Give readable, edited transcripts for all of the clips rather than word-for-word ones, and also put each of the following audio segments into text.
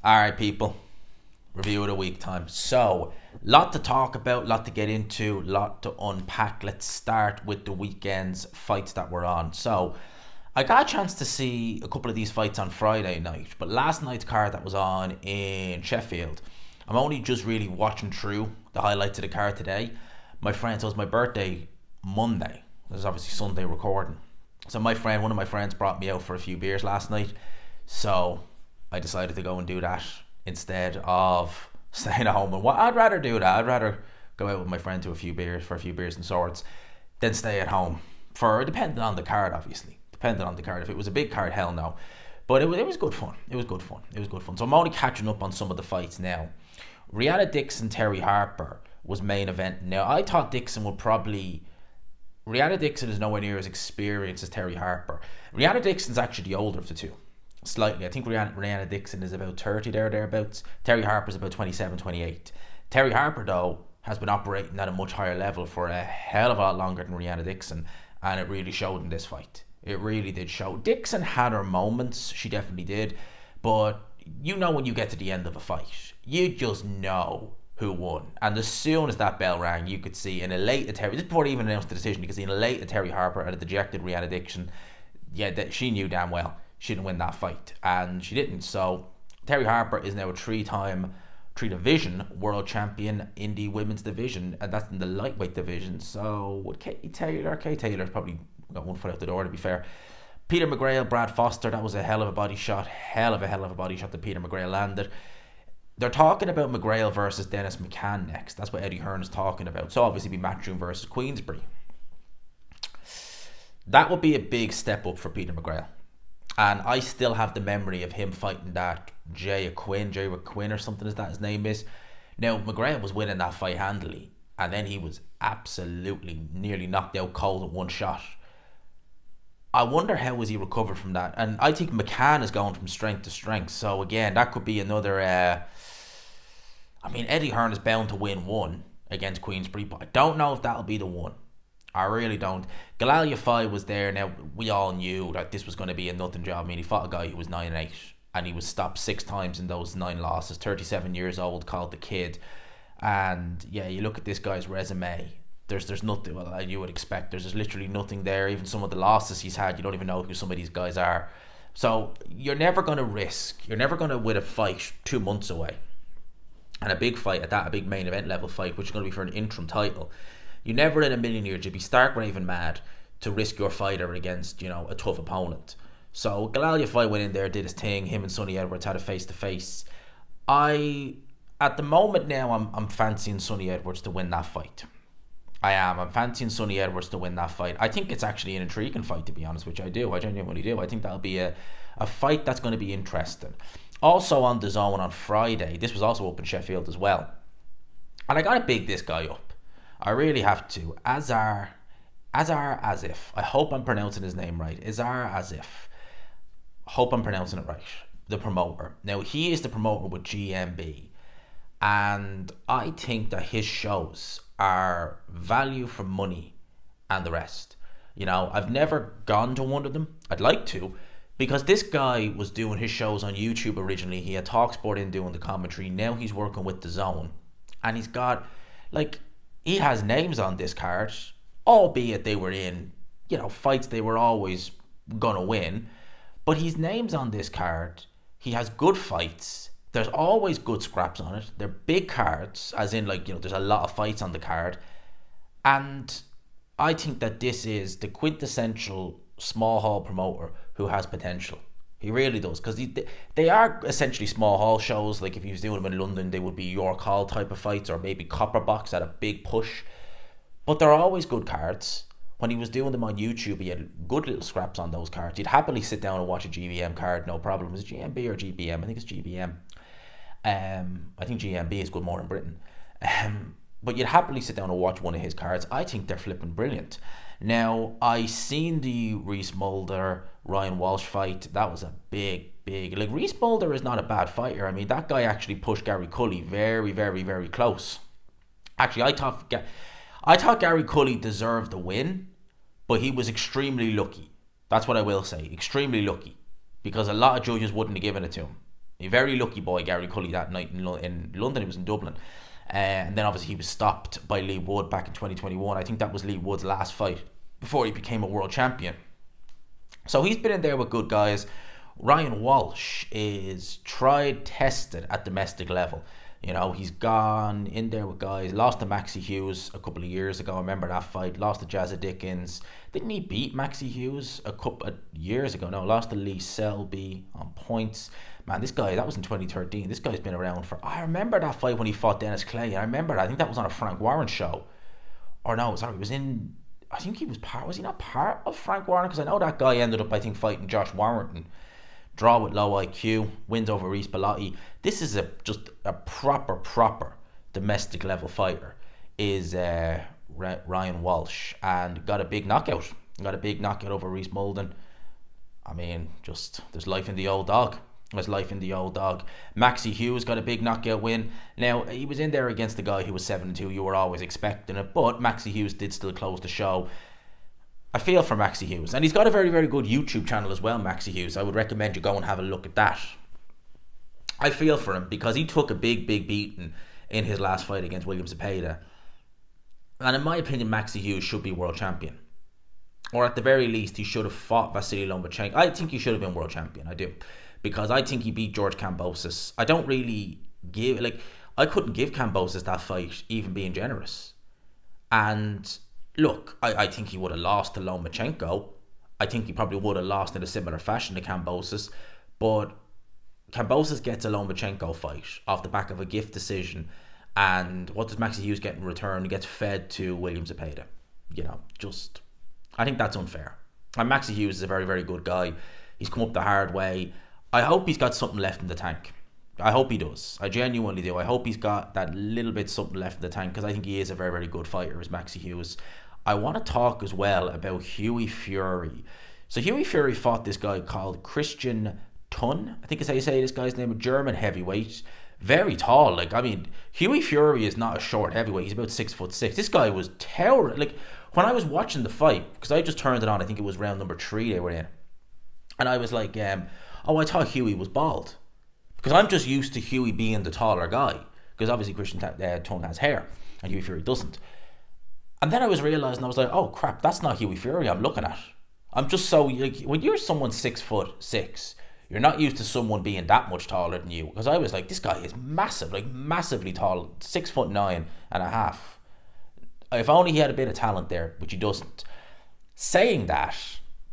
Alright, people. Review of the week time. So, lot to talk about, lot to get into, lot to unpack. Let's start with the weekend's fights that were on. So, I got a chance to see a couple of these fights on Friday night, but last night's card that was on in Sheffield, I'm only just really watching through the highlights of the card today. My friend, so it was my birthday Monday. This is obviously Sunday recording. So one of my friends brought me out for a few beers last night. So I decided to go and do that instead of staying at home. And I'd rather do that. I'd rather go out with my friend for a few beers and swords than stay at home. Depending on the card, obviously. Depending on the card. If it was a big card, hell no. But it was good fun. It was good fun. So I'm only catching up on some of the fights now. Rihanna Dixon, Terry Harper was main event. Now, I thought Dixon would probably... Rihanna Dixon is nowhere near as experienced as Terry Harper. Rihanna Dixon's actually the older of the two. Slightly. I think Rihanna Dixon is about 30 thereabouts. Terry Harper's about 27, 28. Terry Harper, though, has been operating at a much higher level for a hell of a lot longer than Rihanna Dixon, and it really showed in this fight. It really did show. Dixon had her moments. She definitely did. But you know when you get to the end of a fight, you just know who won. And as soon as that bell rang, you could see an elated Terry, just before they even announced the decision, you could see an elated Terry Harper and a dejected Rihanna Dixon. Yeah, that she knew damn well she didn't win that fight, and she didn't. So Terry Harper is now a three-division world champion in the women's division, and that's in the lightweight division. So with Kate Taylor's probably got one foot out the door, to be fair. Peter McGrail, Brad Foster, that was a hell of a body shot. Hell of a body shot that Peter McGrail landed. They're talking about McGrail versus Dennis McCann next. That's what Eddie Hearn is talking about. So obviously be Matchroom versus Queensbury. That would be a big step up for Peter McGrail. And I still have the memory of him fighting that Jay Quinn or something as that his name is. Now, McGrail was winning that fight handily. And then he was absolutely nearly knocked out cold in one shot. I wonder how was he recovered from that. And I think McCann is going from strength to strength. So again, that could be another... Eddie Hearn is bound to win one against Queensbury, but I don't know if that'll be the one. I really don't. Galalia Fai was there. Now, we all knew that this was going to be a nothing job. I mean, he fought a guy who was 9-8, and he was stopped 6 times in those 9 losses. 37 years old, called the Kid. And yeah, you look at this guy's resume. There's nothing, well, you would expect. There's literally nothing there. Even some of the losses he's had, you don't even know who some of these guys are. So you're never going to risk. You're never going to win a fight 2 months away. And a big fight at that, a big main event level fight, which is going to be for an interim title. You never in a million years, you'd be stark raving mad to risk your fighter against, a tough opponent. So Galalia Fight went in there, did his thing. Him and Sonny Edwards had a face-to-face. At the moment now, I'm fancying Sonny Edwards to win that fight. I am. I'm fancying Sonny Edwards to win that fight. I think it's actually an intriguing fight, to be honest, which I do. I genuinely do. I think that'll be a fight that's going to be interesting. Also on the zone on Friday, this was also up in Sheffield as well. And I got to big this guy up. I really have to. Azar Asif. I hope I'm pronouncing his name right. Azar Asif. Hope I'm pronouncing it right. The promoter. Now, he is the promoter with GMB. And I think that his shows are value for money and the rest. I've never gone to one of them. I'd like to, because this guy was doing his shows on YouTube originally. He had TalkSport in doing the commentary. Now he's working with DAZN. And he's got, he has names on this card, albeit they were in, fights they were always going to win. But his name's on this card. He has good fights. There's always good scraps on it. They're big cards, as in, there's a lot of fights on the card. And I think that this is the quintessential small hall promoter who has potential. He really does, because they are essentially small hall shows. Like if he was doing them in London, they would be York Hall type of fights, or maybe Copper Box at a big push. But they're always good cards. When he was doing them on YouTube, he had good little scraps on those cards. You'd happily sit down and watch a GBM card, no problem. Is it GMB or GBM? I think it's GBM. I think GMB is good more in Britain. But you'd happily sit down and watch one of his cards. I think they're flipping brilliant. Now, I seen the Reese Mulder Ryan Walsh fight. That was a big. Reese Mulder is not a bad fighter. I mean, that guy actually pushed Gary Cully very, very, very close. Actually, I thought Gary Cully deserved the win, but he was extremely lucky. That's what I will say. Extremely lucky. Because a lot of judges wouldn't have given it to him. A very lucky boy, Gary Cully, that night in London. He was in Dublin. And then obviously he was stopped by Lee Wood back in 2021. I think that was Lee Wood's last fight before he became a world champion. So he's been in there with good guys. Ryan Walsh is tried, tested at domestic level. You know, he's gone in there with guys. Lost to Maxie Hughes a couple of years ago. I remember that fight. Lost to Jazza Dickens. Didn't he beat Maxie Hughes a couple of years ago? No, lost to Lee Selby on points. Man, this guy, that was in 2013. This guy's been around for... I remember that fight when he fought Dennis Clay. I remember that. I think that was on a Frank Warren show. Or no, sorry, it was in... I think he was part... Was he not part of Frank Warren? Because I know that guy ended up, I think, fighting Josh Warrington. Draw with low IQ. Wins over Reese Bellotti. This is just a proper domestic level fighter. Is Ryan Walsh. And got a big knockout. Got a big knockout over Reese Molden. I mean, just... There's life in the old dog. There's life in the old dog. Maxie Hughes got a big knockout win. Now, he was in there against the guy who was 7-2. You were always expecting it. But Maxie Hughes did still close the show. I feel for Maxie Hughes. And he's got a very, very good YouTube channel as well, Maxie Hughes. I would recommend you go and have a look at that. I feel for him because he took a big beating in his last fight against William Zepeda. And in my opinion, Maxie Hughes should be world champion. Or at the very least, he should have fought Vasily Lomachenko. I think he should have been world champion. I do. Because I think he beat George Kambosos. I don't really give... I couldn't give Kambosos that fight, even being generous. And look, I think he would have lost to Lomachenko. I think he probably would have lost in a similar fashion to Kambosos. But Kambosos gets a Lomachenko fight off the back of a gift decision. And what does Maxie Hughes get in return? He gets fed to William Zepeda. You know, just... I think that's unfair. And Maxie Hughes is a very, very good guy. He's come up the hard way. I hope he's got something left in the tank. I hope he does. I genuinely do. I hope he's got that little bit something left in the tank because I think he is a very, very good fighter as Maxie Hughes. I want to talk as well about Hughie Fury. So Hughie Fury fought this guy called Christian Thun. I think is how you say this guy's name. A German heavyweight. Very tall. I mean, Hughie Fury is not a short heavyweight. He's about 6'6". This guy was towering. When I was watching the fight, because I just turned it on, I think it was round number 3 they were in. And I was like, oh, I thought Hughie was bald. Because I'm just used to Hughie being the taller guy. Because obviously Christian Thun has hair. And Hughie Fury doesn't. And then I was realising, I was like, oh crap, that's not Hughie Fury I'm looking at. I'm just so... when you're someone 6'6", you're not used to someone being that much taller than you. Because I was like, this guy is massive. Massively tall. 6'9.5". If only he had a bit of talent there, which he doesn't. Saying that...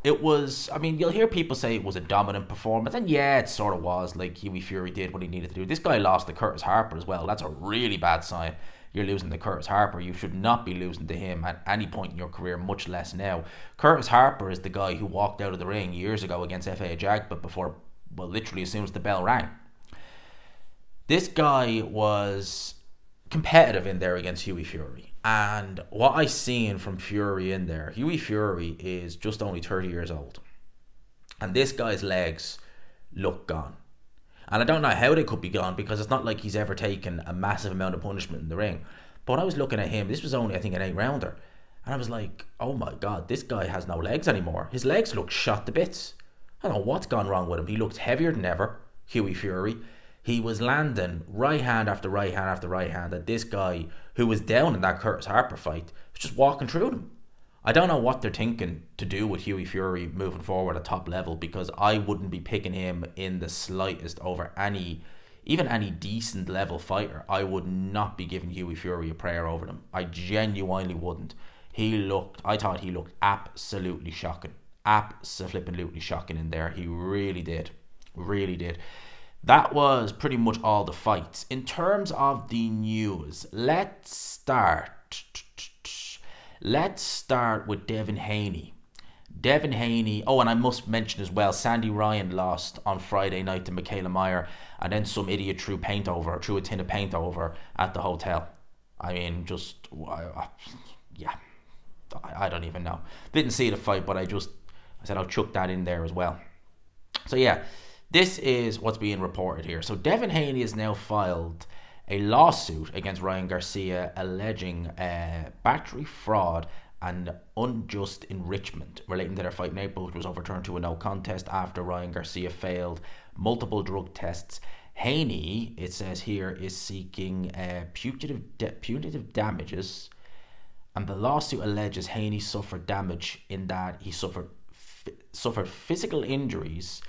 It was, I mean, you'll hear people say it was a dominant performance, and yeah, it sort of was, like Hughie Fury did what he needed to do. This guy lost to Curtis Harper as well. That's a really bad sign. You're losing to Curtis Harper. You should not be losing to him at any point in your career, much less now. Curtis Harper is the guy who walked out of the ring years ago against F.A. Ajagba before, well, literally as soon as the bell rang. This guy was competitive in there against Hughie Fury. And what I seen from Fury in there, Hughie Fury is just only 30 years old. And this guy's legs look gone. And I don't know how they could be gone because it's not like he's ever taken a massive amount of punishment in the ring. But when I was looking at him, this was only, I think, an 8-rounder. And I was like, oh my God, this guy has no legs anymore. His legs look shot to bits. I don't know what's gone wrong with him. He looked heavier than ever, Hughie Fury. He was landing right hand after right hand after right hand at this guy who was down in that Curtis Harper fight, was just walking through them. I don't know what they're thinking to do with Hughie Fury moving forward at top level because I wouldn't be picking him in the slightest over even any decent level fighter. I would not be giving Hughie Fury a prayer over them. I genuinely wouldn't. I thought he looked absolutely shocking. Absolutely shocking in there. He really did. Really did. That was pretty much all the fights. In terms of the news, let's start with Devin Haney. Devin Haney. Oh, and I must mention as well, Sandy Ryan lost on Friday night to Michaela Meyer, and then some idiot threw a tin of paint over at the hotel. I mean, yeah. I don't even know. Didn't see the fight, but I said I'll chuck that in there as well. So yeah. This is what's being reported here. So Devin Haney has now filed a lawsuit against Ryan Garcia alleging battery, fraud and unjust enrichment relating to their fight in April, which was overturned to a no contest after Ryan Garcia failed multiple drug tests Haney, it says here, is seeking punitive damages, and the lawsuit alleges Haney suffered damage in that he suffered physical injuries,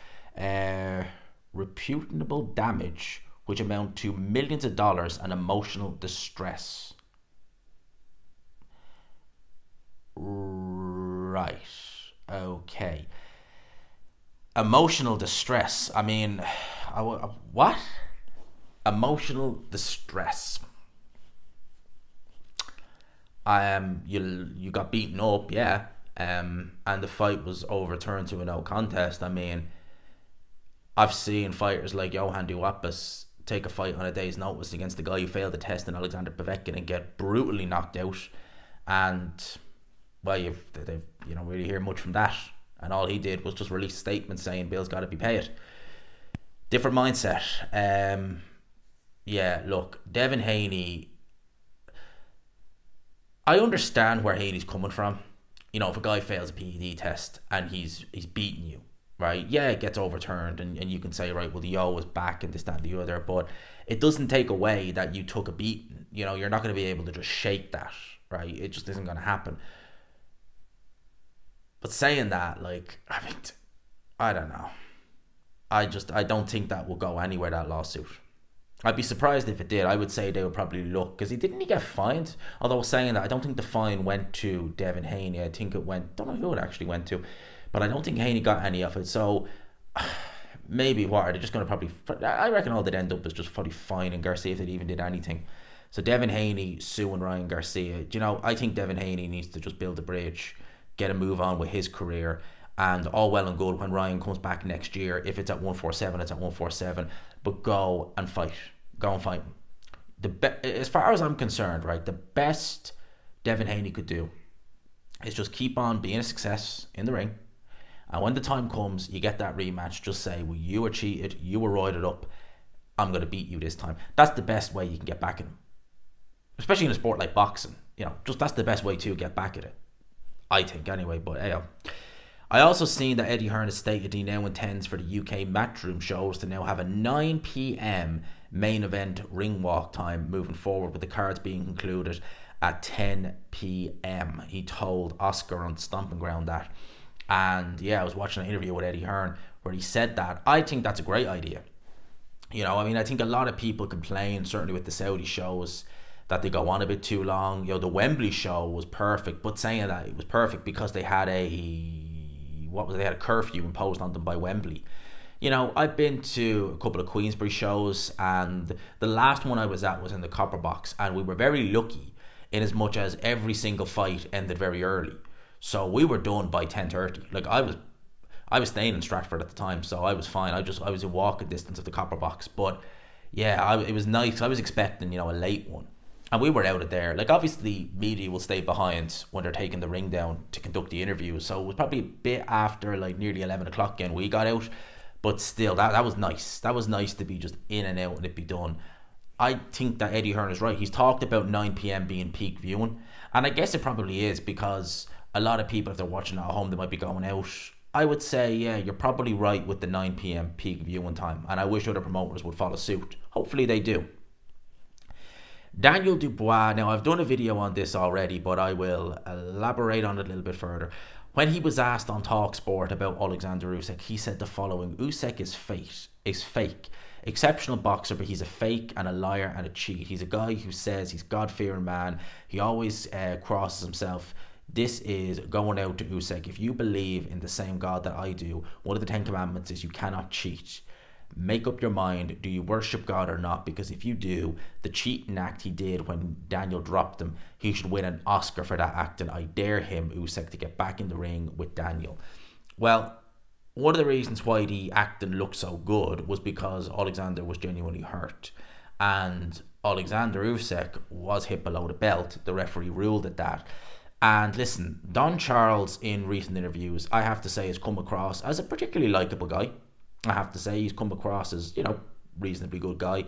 reputable damage, which amount to millions of dollars, and emotional distress. Right. Okay. Emotional distress. I mean, what? Emotional distress. You got beaten up, yeah. And the fight was overturned to a no contest. I mean, I've seen fighters like Johan Dubois take a fight on a day's notice against the guy who failed the test in Oleksandr and get brutally knocked out. And, well, you don't really hear much from that. And all he did was just release a statement saying Bill's got to be paid. Different mindset. Yeah, look, Devin Haney, I understand where Haney's coming from. You know, if a guy fails a PED test and he's beating you, right? Yeah, it gets overturned and you can say, right, well, the O was back and this, that, and the other, but it doesn't take away that you took a beating. You know, you're not going to be able to just shake that, right? It just isn't going to happen. But saying that, like, I mean, I don't know. I don't think that will go anywhere, that lawsuit. I'd be surprised if it did. I would say they would probably look, because he get fined. Although saying that, I don't think the fine went to Devin Haney. I think it went, don't know who it actually went to, but I don't think Haney got any of it. So maybe what are they just going to probably? I reckon all they'd end up is just probably fining Garcia if they even did anything. So Devin Haney suing Ryan Garcia. You know, I think Devin Haney needs to just build a bridge, get a move on with his career, and all well and good when Ryan comes back next year. If it's at 147, it's at 147. But go and fight. Go and fight. As far as I'm concerned, right, the best Devin Haney could do is just keep on being a success in the ring. And when the time comes, you get that rematch, just say, well, you were cheated, you were roided up, I'm going to beat you this time. That's the best way you can get back at him. Especially in a sport like boxing. You know, just that's the best way to get back at it. I think, anyway, but hey. I also seen that Eddie Hearn has stated he now intends for the UK Matchroom shows to now have a 9 p.m. main event ring walk time moving forward, with the cards being concluded at 10 p.m. He told Oscar on Stomping Ground that. And yeah, I was watching an interview with Eddie Hearn where he said that. I think that's a great idea. You know, I mean, I think a lot of people complain, certainly with the Saudi shows, that they go on a bit too long. You know, the Wembley show was perfect, but saying that, it was perfect because they had they had a curfew imposed on them by Wembley. You know, I've been to a couple of Queensbury shows, and the last one I was at was in the Copper Box, and we were very lucky in as much as every single fight ended very early. So we were done by 10:30. Like, I was staying in Stratford at the time, so I was fine. I was in walking distance of the Copper Box. But yeah, it was nice. I was expecting, you know, a late one. And we were out of there. Like, obviously, media will stay behind when they're taking the ring down to conduct the interviews. So it was probably a bit after, like, nearly 11 o'clock again we got out. But still, that was nice. That was nice to be just in and out and it be done. I think that Eddie Hearn is right. He's talked about 9 p.m. being peak viewing. And I guess it probably is, because a lot of people, if they're watching at home, they might be going out. I would say, yeah, you're probably right with the 9 p.m. peak viewing time. And I wish other promoters would follow suit. Hopefully they do. Daniel Dubois, now I've done a video on this already, but I will elaborate on it a little bit further. When he was asked on TalkSport about Oleksandr Usyk, he said the following: Usyk is fake. Exceptional boxer, but he's a fake and a liar and a cheat. He's a guy who says he's God-fearing man. He always crosses himself. This is going out to Usyk. If you believe in the same God that I do, one of the 10 commandments is you cannot cheat. Make up your mind, do you worship God or not? Because if you do, the cheating act he did when Daniel dropped him, he should win an Oscar for that act, and I dare him, Usyk, to get back in the ring with Daniel. Well, one of the reasons why the acting looked so good was because Oleksandr was genuinely hurt, and Oleksandr Usyk was hit below the belt. The referee ruled at that. And listen, Don Charles in recent interviews, I have to say, has come across as a particularly likeable guy. I have to say, he's come across as, you know, reasonably good guy.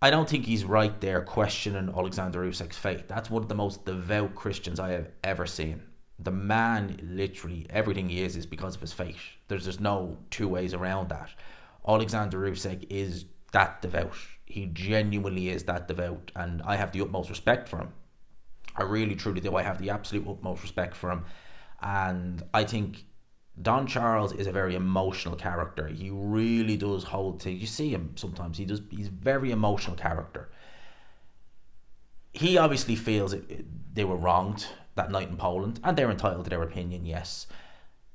I don't think he's right there questioning Oleksandr Usyk's faith. That's one of the most devout Christians I have ever seen. The man, literally, everything he is because of his faith. There's no two ways around that. Oleksandr Usyk is that devout. He genuinely is that devout, and I have the utmost respect for him. I really truly do. I have the absolute utmost respect for him, and I think Don Charles is a very emotional character. He really does hold to. You see him sometimes. He's a very emotional character. He obviously feels they were wronged that night in Poland, and they're entitled to their opinion. Yes,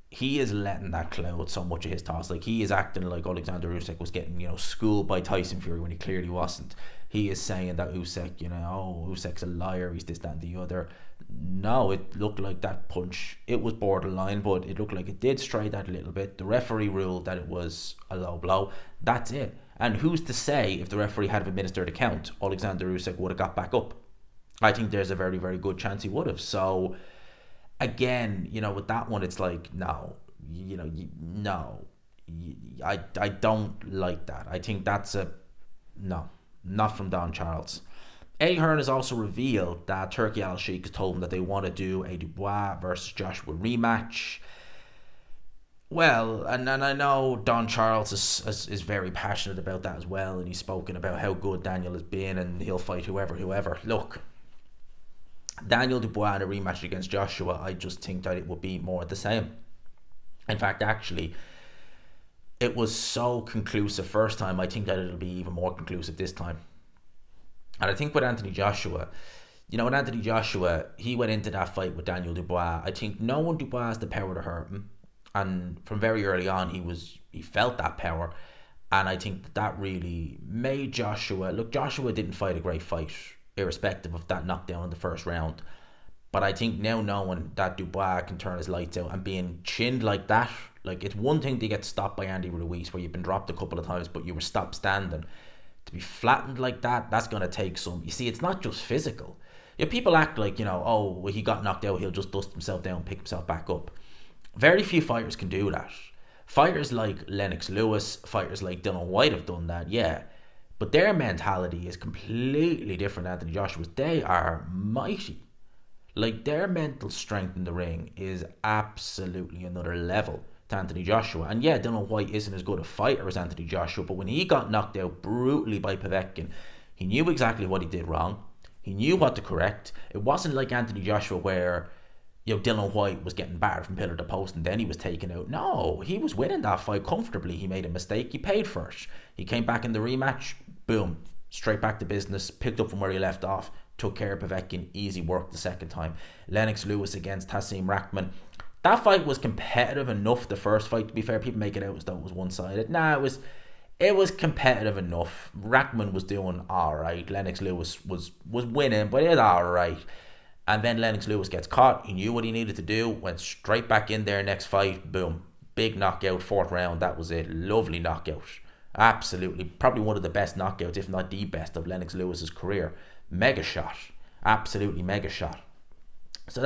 he is letting that cloud so much of his thoughts. Like, he is acting like Oleksandr Usyk was getting, schooled by Tyson Fury when he clearly wasn't. He is saying that Usyk, Usyk's a liar, he's this, that, and the other. No, it looked like that punch, it was borderline, but it looked like it did strike that a little bit. The referee ruled that it was a low blow. That's it. And who's to say if the referee had administered a count, Oleksandr Usyk would have got back up? I think there's a very, very good chance he would have. So, again, with that one, it's like, no, no. I don't like that. I think that's no, not from Don Charles. Eddie Hearn has also revealed that Turki Al-Sheikh has told him that they want to do a Dubois versus Joshua rematch. Well, and I know Don Charles is very passionate about that as well, and he's spoken about how good Daniel has been, and he'll fight whoever. Look, Daniel Dubois in a rematch against Joshua, I just think that it would be more of the same. In fact, actually, it was so conclusive first time, I think that it'll be even more conclusive this time. And I think with Anthony Joshua, with Anthony Joshua, he went into that fight with Daniel Dubois. I think knowing Dubois has the power to hurt him, and from very early on, he felt that power. And I think that really made Joshua... Look, Joshua didn't fight a great fight, irrespective of that knockdown in the first round. But I think now knowing that Dubois can turn his lights out and being chinned like that, like, it's one thing to get stopped by Andy Ruiz where you've been dropped a couple of times but you were stopped standing. To be flattened like that, that's going to take some... You see, it's not just physical. People act like, he got knocked out, he'll just dust himself down, pick himself back up. Very few fighters can do that. Fighters like Lennox Lewis, fighters like Dylan White have done that, yeah. But their mentality is completely different than Anthony Joshua's. They are mighty. Like, their mental strength in the ring is absolutely another level to Anthony Joshua. And yeah, Dylan White isn't as good a fighter as Anthony Joshua, but when he got knocked out brutally by Povetkin, he knew exactly what he did wrong. He knew what to correct. It wasn't like Anthony Joshua where, Dylan White was getting battered from pillar to post and then he was taken out. No, he was winning that fight comfortably. He made a mistake, he paid for it. He came back in the rematch, boom, straight back to business, picked up from where he left off, took care of Povetkin, easy work the second time. Lennox Lewis against Tassim Rahman. That fight was competitive enough, the first fight, to be fair. People make it out as though it was one-sided. Nah, it was competitive enough. Rahman was doing alright. Lennox Lewis was winning, but it was alright. And then Lennox Lewis gets caught. He knew what he needed to do, went straight back in there next fight, boom. Big knockout, fourth round, that was it. Lovely knockout. Absolutely. Probably one of the best knockouts, if not the best, of Lennox Lewis's career. Mega shot. Absolutely mega shot. So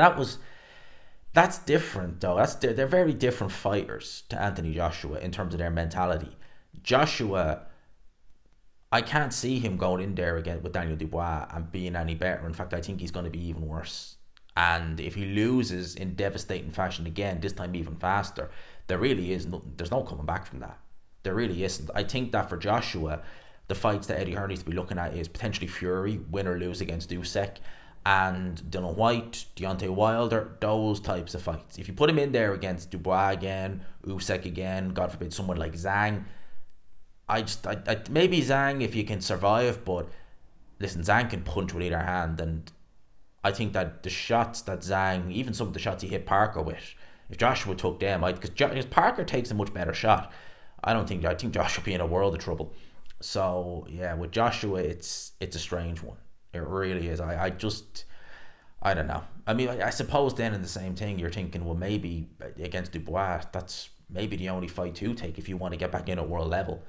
that's different though. They're very different fighters to Anthony Joshua in terms of their mentality. Joshua, I can't see him going in there again with Daniel Dubois and being any better. In fact, I think he's going to be even worse. And if he loses in devastating fashion again, this time even faster, there really is there's no coming back from that. There really isn't. I think that for Joshua, the fights that Eddie Hearn needs to be looking at is potentially Fury, win or lose against Usyk, and Dylan White, Deontay Wilder, those types of fights. If you put him in there against Dubois again, Usyk again, God forbid someone like Zhang, I maybe Zhang if you can survive, but listen, Zhang can punch with either hand, and I think that the shots that Zhang, even some of the shots he hit Parker with, if Joshua took them, because Parker takes a much better shot. I think Joshua would be in a world of trouble. So yeah, with Joshua, it's a strange one. It really is. I don't know. I mean, I suppose then in the same thing, you're thinking, well, maybe against Dubois, that's maybe the only fight to take if you want to get back in at world level.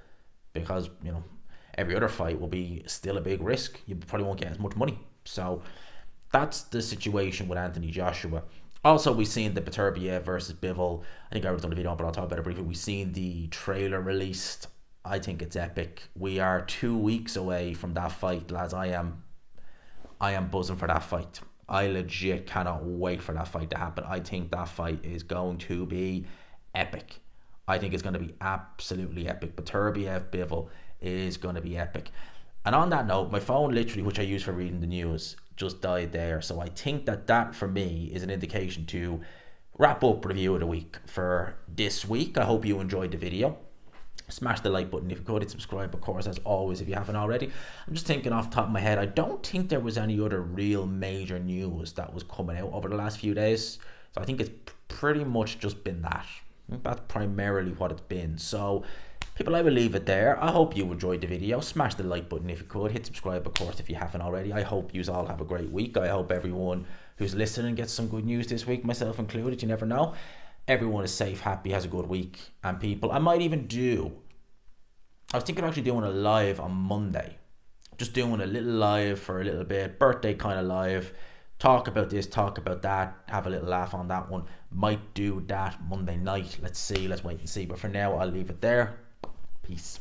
Because, every other fight will be still a big risk. You probably won't get as much money. So that's the situation with Anthony Joshua. Also, we've seen the Beterbiev versus Bivol. I think I already done a video, but I'll talk about it briefly. We've seen the trailer released. I think it's epic. We are 2 weeks away from that fight, lads. I am buzzing for that fight. I legit cannot wait for that fight to happen. I think that fight is going to be epic. I think it's going to be absolutely epic. But Turbiev Bivol is going to be epic. And on that note, my phone literally, which I use for reading the news, just died there. So I think that for me is an indication to wrap up review of the week for this week. I hope you enjoyed the video. Smash the like button if you could, and subscribe, of course, as always, if you haven't already. I'm just thinking off the top of my head, I don't think there was any other real major news that was coming out over the last few days. So I think it's pretty much just been that. I think that's primarily what it's been. So people, I will leave it there. I hope you enjoyed the video. Smash the like button if you could. Hit subscribe, of course, if you haven't already. I hope you all have a great week. I hope everyone who's listening gets some good news this week, myself included. You never know. Everyone is safe, happy, has a good week. And people, I was thinking of actually doing a live on Monday. Just doing a little live for a little bit. Birthday kind of live. Talk about this, talk about that. Have a little laugh on that one. Might do that Monday night. Let's see. Let's wait and see. But for now, I'll leave it there. Peace.